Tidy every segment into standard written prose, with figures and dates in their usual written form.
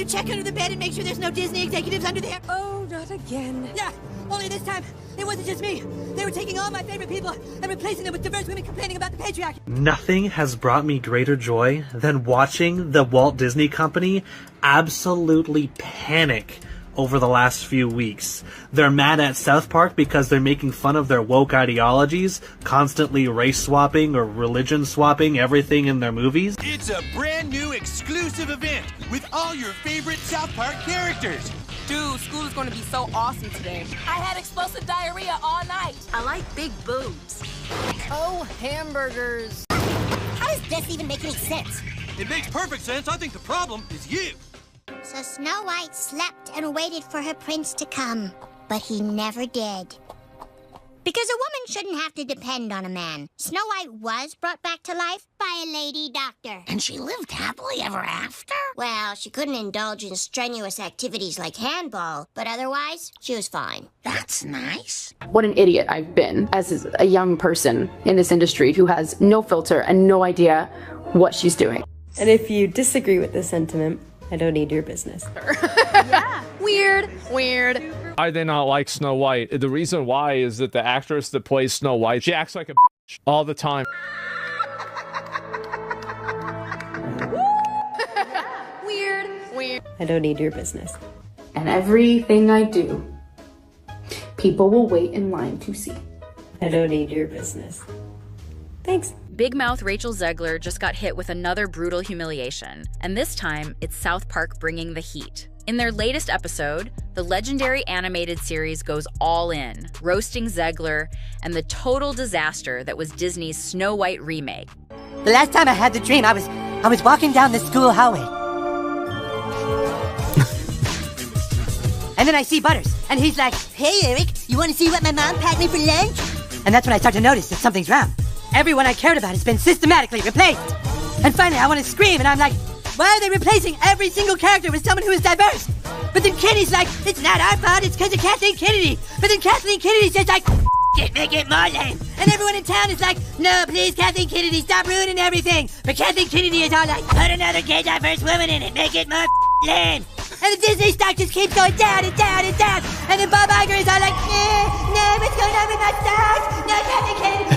to check under the bed and make sure there's no Disney executives under there. Oh, not again. Yeah, only this time, it wasn't just me. They were taking all my favorite people and replacing them with diverse women complaining about the patriarchy. Nothing has brought me greater joy than watching the Walt Disney Company absolutely panic over the last few weeks. They're mad at South Park because they're making fun of their woke ideologies, constantly race swapping or religion swapping everything in their movies. It's a brand new exclusive event with all your favorite South Park characters. Dude, school is going to be so awesome today. I had explosive diarrhea all night. I like big boobs. Oh, hamburgers. How does this even make any sense? It makes perfect sense. I think the problem is you. So Snow White slept and waited for her prince to come, but he never did. Because a woman shouldn't have to depend on a man. Snow White was brought back to life by a lady doctor. And she lived happily ever after? Well, she couldn't indulge in strenuous activities like handball, but otherwise, she was fine. That's nice. What an idiot I've been as a young person in this industry who has no filter and no idea what she's doing. And if you disagree with this sentiment, I don't need your business. Yeah. Weird. I did not like Snow White. The reason why is that the actress that plays Snow White, she acts like a bitch all the time. Weird. I don't need your business. And everything I do, people will wait in line to see. I don't need your business. Thanks. Big mouth Rachel Zegler just got hit with another brutal humiliation, and this time it's South Park bringing the heat. In their latest episode, the legendary animated series goes all in, roasting Zegler and the total disaster that was Disney's Snow White remake. The last time I had the dream, I was walking down the school hallway. And then I see Butters, and he's like, "Hey Eric, you want to see what my mom packed me for lunch?" And that's when I start to notice that something's wrong. Everyone I cared about has been systematically replaced. And finally, I want to scream, and I'm like, why are they replacing every single character with someone who is diverse? But then Kenny's like, it's not our fault, it's because of Kathleen Kennedy. But then Kathleen Kennedy says like, make it more lame. And everyone in town is like, no, please, Kathleen Kennedy, stop ruining everything. But Kathleen Kennedy is all like, put another gay diverse woman in it, make it more lame. And the Disney stock just keeps going down and down and down. And then Bob Iger is all like, no, what's going on with my stocks? No, Kathleen Kennedy.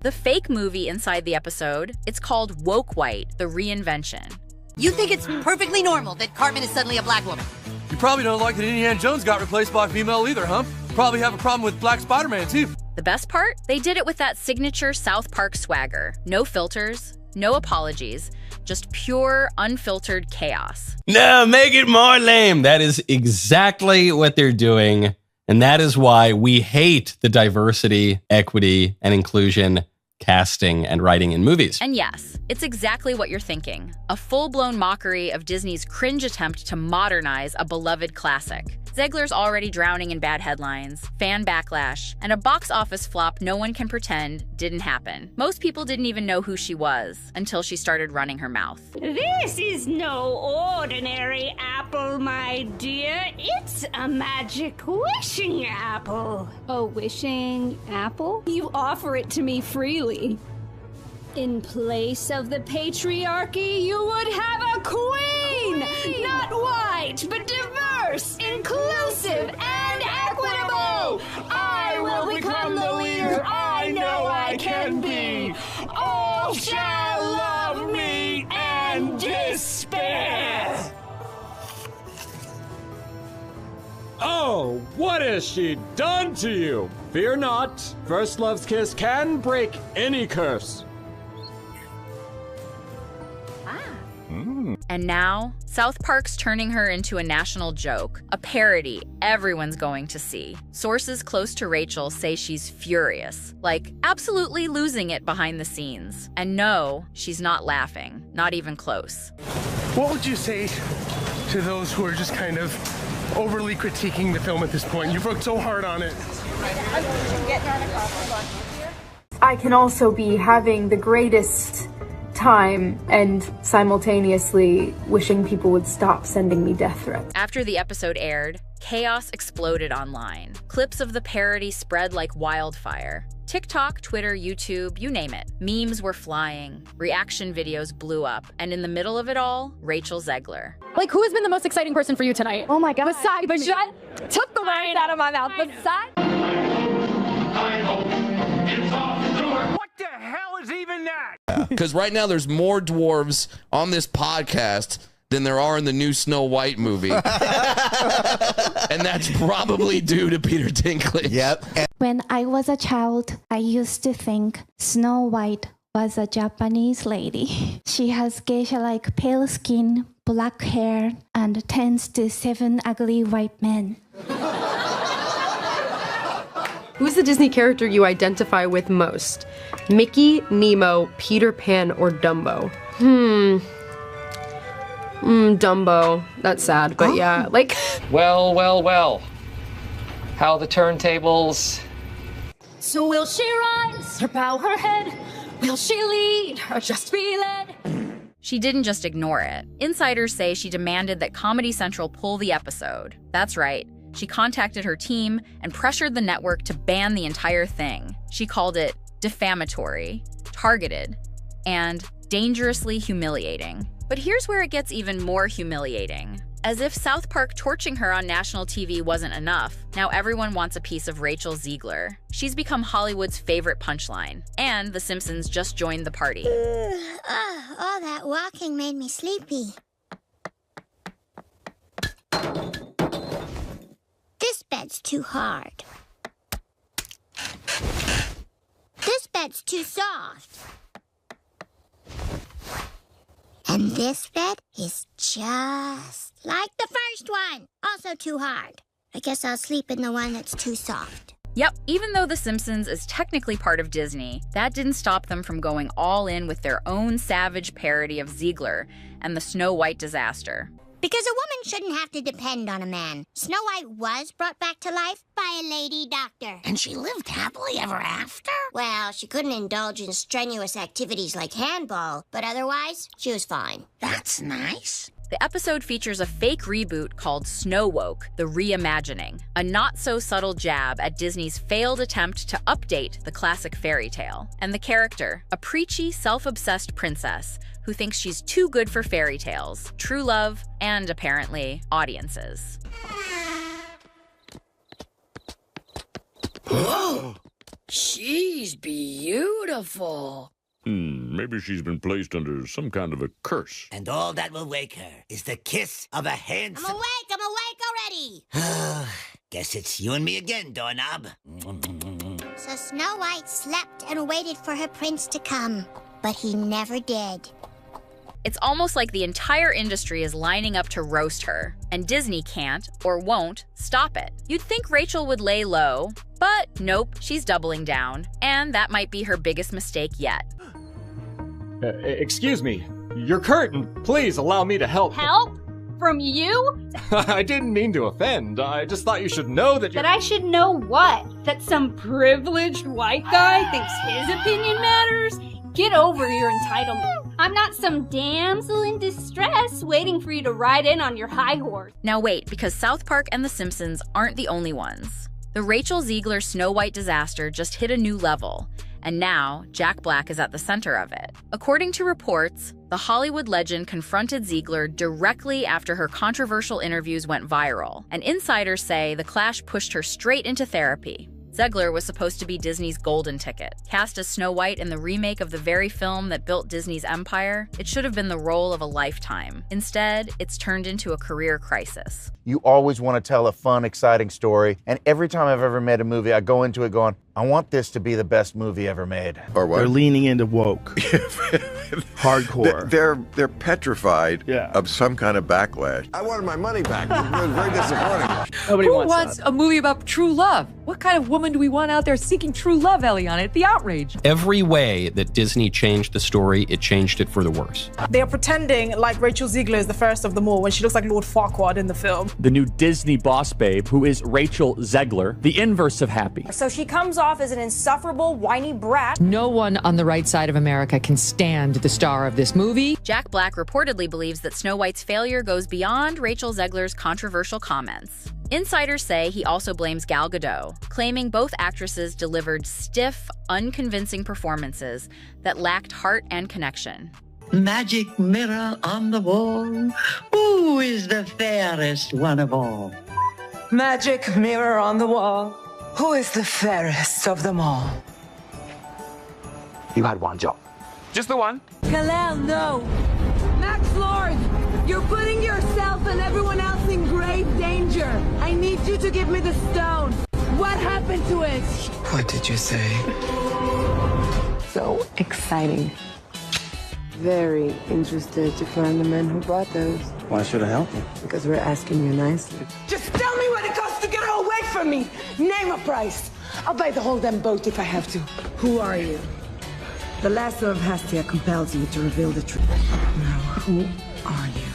The fake movie inside the episode, it's called Woke White, the Reinvention. You think it's perfectly normal that Cartman is suddenly a black woman? You probably don't like that Indiana Jones got replaced by a female either, huh? Probably have a problem with Black Spider-Man, too. The best part? They did it with that signature South Park swagger. No filters, no apologies, just pure, unfiltered chaos. No, make it more lame. That is exactly what they're doing. And that is why we hate the diversity, equity, and inclusion casting and writing in movies. And yes, it's exactly what you're thinking. A full-blown mockery of Disney's cringe attempt to modernize a beloved classic. Zegler's already drowning in bad headlines, fan backlash, and a box office flop no one can pretend didn't happen. Most people didn't even know who she was until she started running her mouth. This is no ordinary apple, my dear. It's a magic wishing apple. A wishing apple? You offer it to me freely. In place of the patriarchy, you would have a queen! Not white, but diverse, inclusive, and equitable! I will become the leader I know I can be! All shall love me and despair! Oh, what has she done to you? Fear not, first love's kiss can break any curse. And now, South Park's turning her into a national joke, a parody everyone's going to see. Sources close to Rachel say she's furious, like absolutely losing it behind the scenes. And no, she's not laughing, not even close. What would you say to those who are just kind of overly critiquing the film at this point? You've worked so hard on it. I can also be having the greatest time and simultaneously wishing people would stop sending me death threats. After the episode aired, chaos exploded online. Clips of the parody spread like wildfire. TikTok, Twitter, YouTube, you name it. Memes were flying. Reaction videos blew up. And in the middle of it all, Rachel Zegler. Like, who has been the most exciting person for you tonight? Oh my God. Besides, but shut, took the words out of my mouth. Besides. What the hell is even that? Because right now there's more dwarves on this podcast than there are in the new Snow White movie. And that's probably due to Peter Dinklage. Yep. When I was a child, I used to think Snow White was a Japanese lady. She has geisha-like pale skin, black hair, and tends to 7 ugly white men. Who's the Disney character you identify with most? Mickey, Nemo, Peter Pan, or Dumbo? Dumbo. That's sad, but yeah, like... Well, well, well. How the turntables... So will she rise or bow her head? Will she lead or just be led? She didn't just ignore it. Insiders say she demanded that Comedy Central pull the episode. That's right. She contacted her team and pressured the network to ban the entire thing. She called it defamatory, targeted, and dangerously humiliating. But here's where it gets even more humiliating. As if South Park torching her on national TV wasn't enough, now everyone wants a piece of Rachel Zegler. She's become Hollywood's favorite punchline, and The Simpsons just joined the party. All that walking made me sleepy. This bed's too hard. This bed's too soft. And this bed is just like the first one. Also too hard. I guess I'll sleep in the one that's too soft. Yep, even though The Simpsons is technically part of Disney, that didn't stop them from going all in with their own savage parody of Zegler and the Snow White disaster. Because a woman shouldn't have to depend on a man. Snow White was brought back to life by a lady doctor. And she lived happily ever after? Well, she couldn't indulge in strenuous activities like handball, but otherwise, she was fine. That's nice. The episode features a fake reboot called Snow Woke, the Reimagining, a not-so-subtle jab at Disney's failed attempt to update the classic fairy tale. And the character, a preachy, self-obsessed princess who thinks she's too good for fairy tales, true love, and apparently, audiences. Whoa! She's beautiful. Maybe she's been placed under some kind of a curse. And all that will wake her is the kiss of a handsome... I'm awake already! Guess it's you and me again, doorknob. So Snow White slept and waited for her prince to come, but he never did. It's almost like the entire industry is lining up to roast her, and Disney can't, or won't, stop it. You'd think Rachel would lay low, but nope, she's doubling down, and that might be her biggest mistake yet. Excuse me, your curtain. Please allow me to help. Help? From you? I didn't mean to offend. I just thought you should know that That I should know what? That some privileged white guy thinks his opinion matters? Get over your entitlement. I'm not some damsel in distress waiting for you to ride in on your high horse. Now wait, because South Park and The Simpsons aren't the only ones. The Rachel Zegler Snow White disaster just hit a new level, and now Jack Black is at the center of it. According to reports, the Hollywood legend confronted Zegler directly after her controversial interviews went viral, and insiders say the clash pushed her straight into therapy. Zegler was supposed to be Disney's golden ticket. Cast as Snow White in the remake of the very film that built Disney's empire, it should have been the role of a lifetime. Instead, it's turned into a career crisis. You always want to tell a fun, exciting story, and every time I've ever made a movie, I go into it going, I want this to be the best movie ever made. Or what? They're leaning into woke. Hardcore. They're petrified of some kind of backlash. I wanted my money back. It was very disappointing. Who wants a movie about true love? What kind of woman do we want out there seeking true love, Eliana? The outrage. Every way that Disney changed the story, it changed it for the worse. They are pretending like Rachel Zegler is the first of them all when she looks like Lord Farquaad in the film. The new Disney boss babe, who is Rachel Zegler, the inverse of happy. So she comes off off as an insufferable, whiny brat. No one on the right side of America can stand the star of this movie. Jack Black reportedly believes that Snow White's failure goes beyond Rachel Zegler's controversial comments. Insiders say he also blames Gal Gadot, claiming both actresses delivered stiff, unconvincing performances that lacked heart and connection. Magic mirror on the wall, who is the fairest one of all? Magic mirror on the wall, who is the fairest of them all? You had one job. Just the one? Kalel, no. Max Lord, you're putting yourself and everyone else in grave danger. I need you to give me the stone. What happened to it? What did you say? So exciting. Very interested to find the men who brought those. Why should I help you? Because we're asking you nicely. Just tell me what it costs to get her away from me. Name a price. I'll buy the whole damn boat if I have to. Who are you? The lasso of Hastia compels you to reveal the truth. Now, who are you?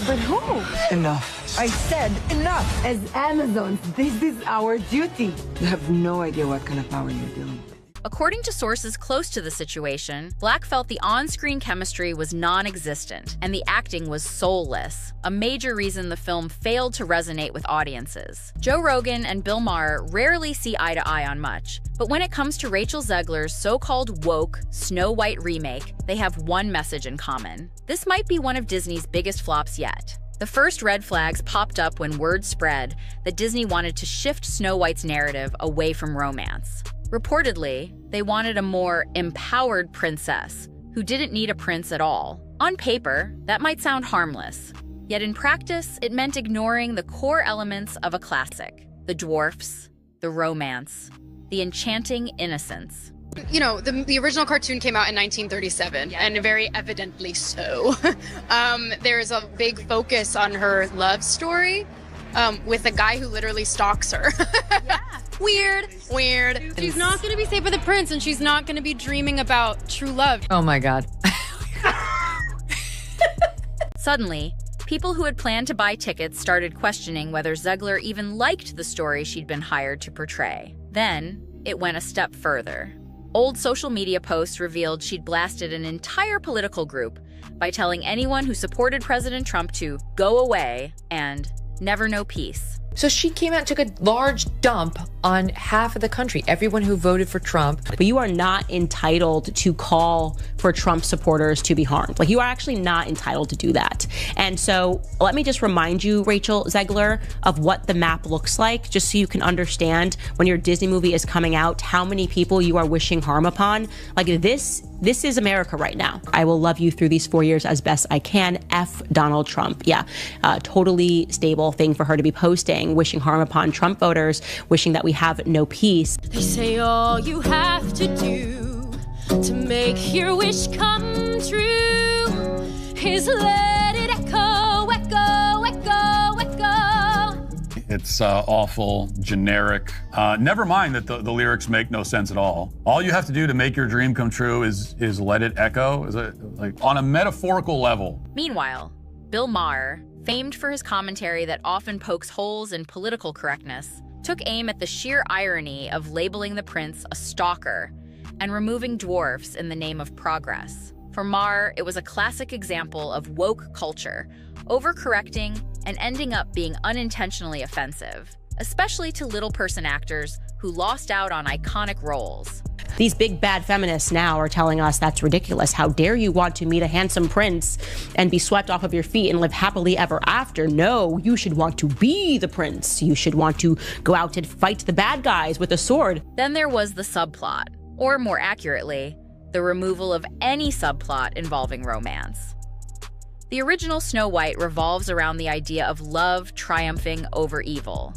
But who? Enough. I said enough. As Amazons, this is our duty. You have no idea what kind of power you're dealing with. According to sources close to the situation, Black felt the on-screen chemistry was non-existent and the acting was soulless, a major reason the film failed to resonate with audiences. Joe Rogan and Bill Maher rarely see eye to eye on much, but when it comes to Rachel Zegler's so-called woke Snow White remake, they have one message in common. This might be one of Disney's biggest flops yet. The first red flags popped up when word spread that Disney wanted to shift Snow White's narrative away from romance. Reportedly, they wanted a more empowered princess who didn't need a prince at all. On paper, that might sound harmless, yet in practice, it meant ignoring the core elements of a classic: the dwarfs, the romance, the enchanting innocence. You know, the original cartoon came out in 1937, and very evidently so. There is a big focus on her love story with a guy who literally stalks her. Weird. She's not going to be safe with a prince, and she's not going to be dreaming about true love. Oh my God. Suddenly, people who had planned to buy tickets started questioning whether Zegler even liked the story she'd been hired to portray. Then, it went a step further. Old social media posts revealed she'd blasted an entire political group by telling anyone who supported President Trump to go away and never know peace. So she came out and took a large dump on half of the country, everyone who voted for Trump. But you are not entitled to call for Trump supporters to be harmed. Like, you are actually not entitled to do that. And so let me just remind you, Rachel Zegler, of what the map looks like, just so you can understand when your Disney movie is coming out, how many people you are wishing harm upon. Like, this is America right now. I will love you through these 4 years as best I can. F Donald Trump. Yeah, totally stable thing for her to be posting, wishing harm upon Trump voters, wishing that we have no peace. They say all you have to do to make your wish come true is let it echo, echo, echo, echo. It's awful, generic. Never mind that the lyrics make no sense at all. All you have to do to make your dream come true is let it echo. Is it like on a metaphorical level? Meanwhile, Bill Maher, famed for his commentary that often pokes holes in political correctness, took aim at the sheer irony of labeling the prince a stalker and removing dwarfs in the name of progress. For Maher, it was a classic example of woke culture, overcorrecting and ending up being unintentionally offensive, especially to little person actors who lost out on iconic roles. These big bad feminists now are telling us that's ridiculous. How dare you want to meet a handsome prince and be swept off of your feet and live happily ever after? No, you should want to be the prince. You should want to go out and fight the bad guys with a sword. Then there was the subplot, or more accurately, the removal of any subplot involving romance. The original Snow White revolves around the idea of love triumphing over evil.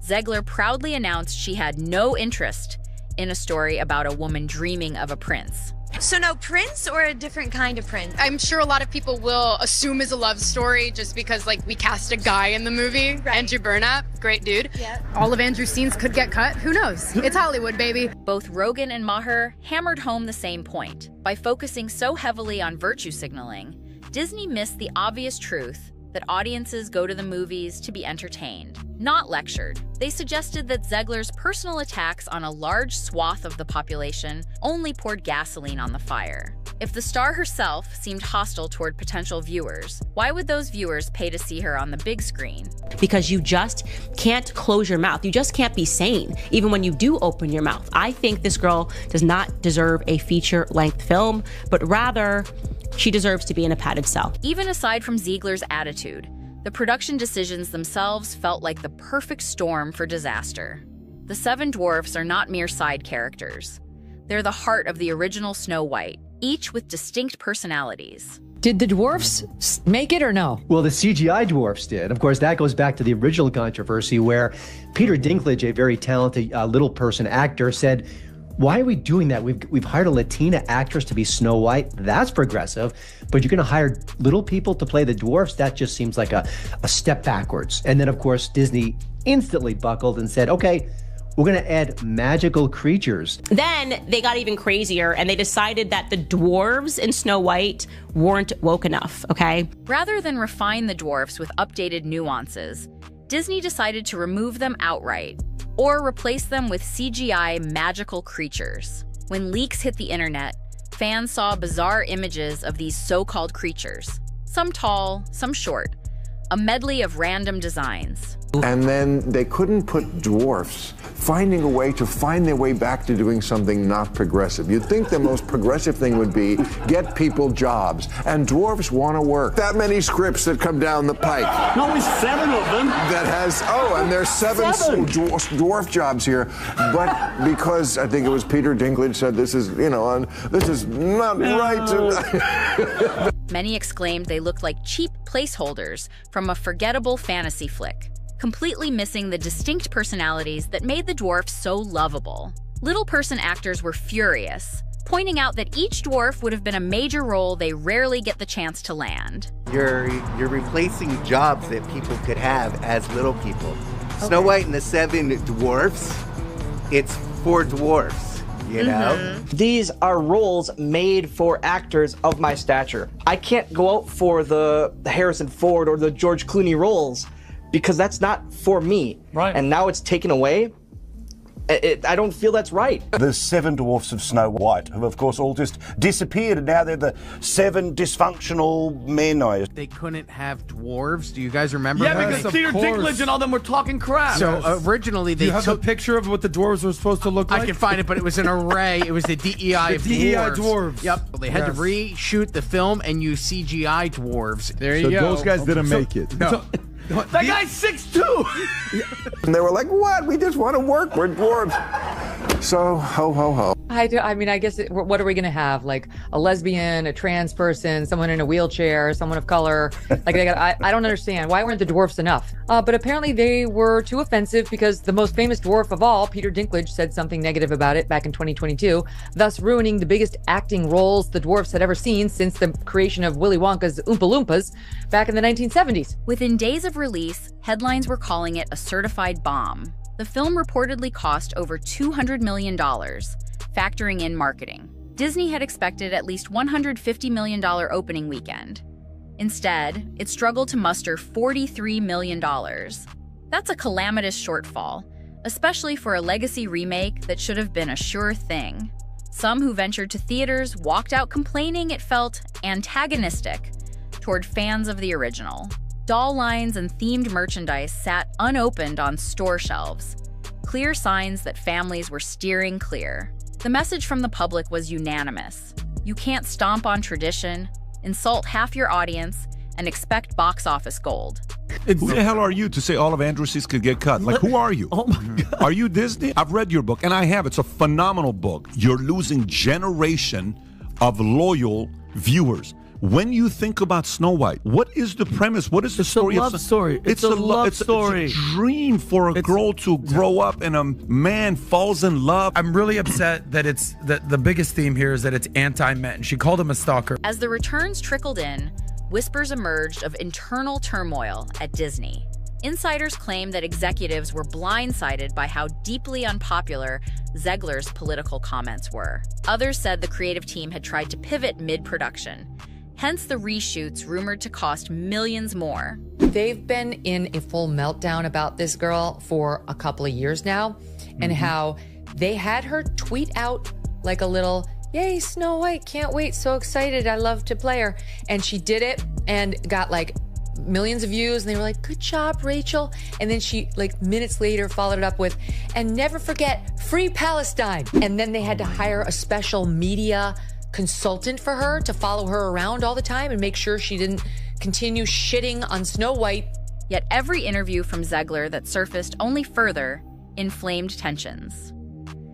Zegler proudly announced she had no interest in a story about a woman dreaming of a prince. So no prince or a different kind of prince? I'm sure a lot of people will assume it's a love story just because, like, we cast a guy in the movie. Right. Andrew Burnap, great dude. Yeah. All of Andrew's scenes could get cut. Who knows? It's Hollywood, baby. Both Rogan and Maher hammered home the same point. By focusing so heavily on virtue signaling, Disney missed the obvious truth that audiences go to the movies to be entertained. not lectured. They suggested that Zegler's personal attacks on a large swath of the population only poured gasoline on the fire. If the star herself seemed hostile toward potential viewers, why would those viewers pay to see her on the big screen? Because you just can't close your mouth. You just can't be sane, even when you do open your mouth. I think this girl does not deserve a feature-length film, but rather, she deserves to be in a padded cell. Even aside from Zegler's attitude, the production decisions themselves felt like the perfect storm for disaster. The 7 dwarfs are not mere side characters. They're the heart of the original Snow White, each with distinct personalities. Did the dwarfs make it or no? Well, the CGI dwarfs did. Of course, that goes back to the original controversy where Peter Dinklage, a very talented little person actor, said, why are we doing that? We've hired a Latina actress to be Snow White. That's progressive. But you're going to hire little people to play the dwarfs? That just seems like a step backwards. And then, of course, Disney instantly buckled and said, okay, we're going to add magical creatures. Then they got even crazier and they decided that the dwarves in Snow White weren't woke enough, okay? Rather than refine the dwarfs with updated nuances, Disney decided to remove them outright or replace them with CGI magical creatures. When leaks hit the internet, fans saw bizarre images of these so-called creatures, some tall, some short, a medley of random designs. And then they couldn't put dwarfs, finding a way to find their way back to doing something not progressive. You'd think the most progressive thing would be get people jobs, and dwarfs want to work. That many scripts that come down the pike. No, it's 7 of them. That has, and there's 7 dwarf jobs here. But because I think it was Peter Dinklage said this is, this is not right. Many exclaimed they looked like cheap placeholders from a forgettable fantasy flick, completely missing the distinct personalities that made the dwarfs so lovable. Little person actors were furious, pointing out that each dwarf would have been a major role they rarely get the chance to land. You're replacing jobs that people could have as little people. Okay. Snow White and the 7 dwarfs, it's 4 dwarfs. You know? These are roles made for actors of my stature. I can't go out for the Harrison Ford or the George Clooney roles because that's not for me. Right. And now it's taken away. I don't feel that's right. The 7 dwarfs of Snow White have, of course, all just disappeared, and now they're the 7 dysfunctional men. They couldn't have dwarves. Do you guys remember? Yeah, because Peter Dinklage and all them were talking crap. So originally they took a picture of what the dwarves were supposed to look like. I can find it, but it was an array. It was the DEI of dwarves. Yep. They had to reshoot the film and use CGI dwarves. There you go. So those guys didn't make it. No. That guy's 6'2". And they were like, what? We just want to work. We're dwarves. So, ho, ho, ho. I mean, I guess, what are we going to have? Like a lesbian, a trans person, someone in a wheelchair, someone of color? Like, I don't understand. Why weren't the dwarfs enough? But apparently they were too offensive because the most famous dwarf of all, Peter Dinklage, said something negative about it back in 2022, thus ruining the biggest acting roles the dwarfs had ever seen since the creation of Willy Wonka's Oompa Loompas back in the 1970s. Within days of release, headlines were calling it a certified bomb. The film reportedly cost over $200 million, factoring in marketing. Disney had expected at least $150 million opening weekend. Instead, it struggled to muster $43 million. That's a calamitous shortfall, especially for a legacy remake that should have been a sure thing. Some who ventured to theaters walked out complaining it felt antagonistic toward fans of the original. Doll lines and themed merchandise sat unopened on store shelves, clear signs that families were steering clear. The message from the public was unanimous. You can't stomp on tradition, insult half your audience, and expect box office gold. Who the hell are you to say all of Andrew's could get cut? Like, who are you? Oh my God. Are you Disney? I've read your book, and I have. It's a phenomenal book. You're losing generation of loyal viewers. When you think about Snow White, what is the premise? What is the story? It's a love story. It's a love story. It's a dream for a girl to grow up and a man falls in love. I'm really upset that it's the biggest theme here is that it's anti-men. She called him a stalker. As the returns trickled in, whispers emerged of internal turmoil at Disney. Insiders claim that executives were blindsided by how deeply unpopular Zegler's political comments were. Others said the creative team had tried to pivot mid-production, hence the reshoots rumored to cost millions more. They've been in a full meltdown about this girl for a couple of years now, and how they had her tweet out like a little, "Yay, Snow White, can't wait, so excited, I love to play her." And she did it and got like millions of views, and they were like, "Good job, Rachel." And then she, like, minutes later followed it up with, "And never forget, free Palestine." And then they had to hire a special media consultant for her to follow her around all the time and make sure she didn't continue shitting on Snow White. Yet every interview from Zegler that surfaced only further inflamed tensions.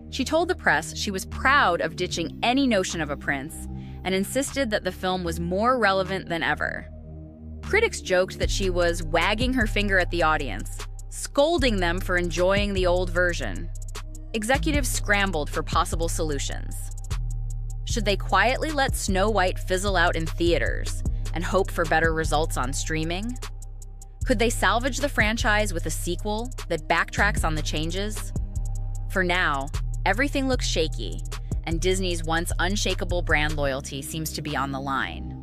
She told the press she was proud of ditching any notion of a prince and insisted that the film was more relevant than ever. Critics joked that she was wagging her finger at the audience, scolding them for enjoying the old version. Executives scrambled for possible solutions. Should they quietly let Snow White fizzle out in theaters and hope for better results on streaming? Could they salvage the franchise with a sequel that backtracks on the changes? For now, everything looks shaky, and Disney's once unshakable brand loyalty seems to be on the line.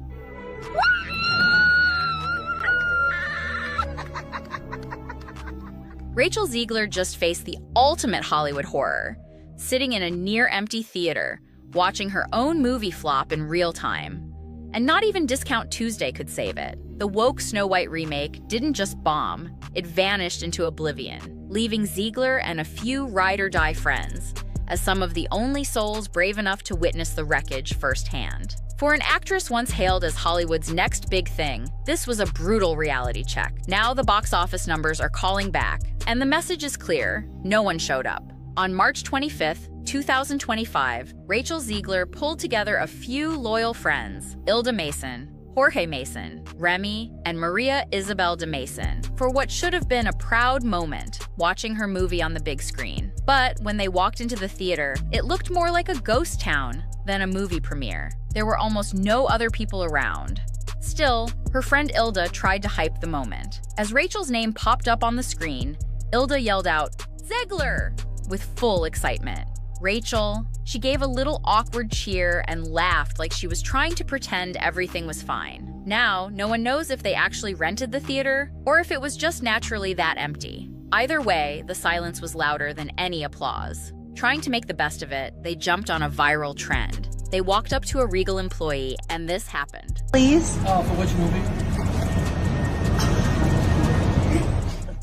Rachel Zegler just faced the ultimate Hollywood horror, sitting in a near-empty theater, watching her own movie flop in real time. And not even Discount Tuesday could save it. The woke Snow White remake didn't just bomb, it vanished into oblivion, leaving Zegler and a few ride-or-die friends as some of the only souls brave enough to witness the wreckage firsthand. For an actress once hailed as Hollywood's next big thing, this was a brutal reality check. Now the box office numbers are calling back, and the message is clear: no one showed up. On March 25th, 2025, Rachel Zegler pulled together a few loyal friends, Ilda Mason, Jorge Mason, Remy, and Maria Isabel de Mason, for what should have been a proud moment, watching her movie on the big screen. But when they walked into the theater, it looked more like a ghost town than a movie premiere. There were almost no other people around. Still, her friend Ilda tried to hype the moment. As Rachel's name popped up on the screen, Ilda yelled out, "Zegler!" with full excitement. Rachel, she gave a little awkward cheer and laughed like she was trying to pretend everything was fine. Now, no one knows if they actually rented the theater or if it was just naturally that empty. Either way, the silence was louder than any applause. Trying to make the best of it, they jumped on a viral trend. They walked up to a Regal employee, and this happened. Please? For which movie?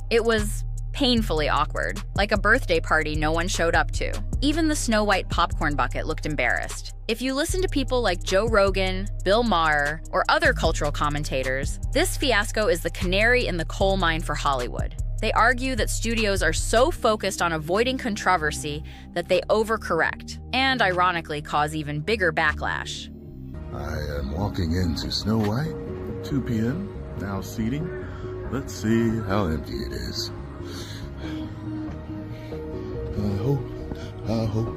It was painfully awkward, like a birthday party no one showed up to. Even the Snow White popcorn bucket looked embarrassed. If you listen to people like Joe Rogan, Bill Maher, or other cultural commentators, this fiasco is the canary in the coal mine for Hollywood. They argue that studios are so focused on avoiding controversy that they overcorrect, and ironically cause even bigger backlash. I am walking into Snow White, 2 p.m., now seating. Let's see how empty it is. I hope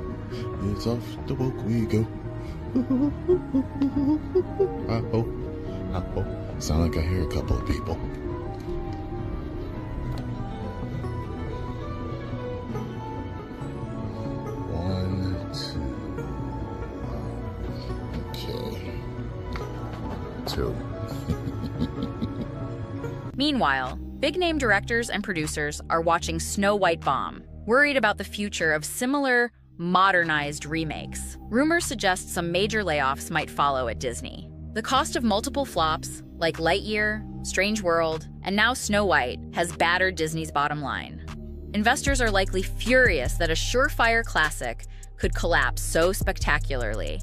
it's off the book we go. I hope. Sound like I hear a couple of people. One, two. Okay. 2. Meanwhile, big-name directors and producers are watching Snow White bomb, worried about the future of similar, modernized remakes. Rumors suggest some major layoffs might follow at Disney. The cost of multiple flops, like Lightyear, Strange World, and now Snow White, has battered Disney's bottom line. Investors are likely furious that a surefire classic could collapse so spectacularly.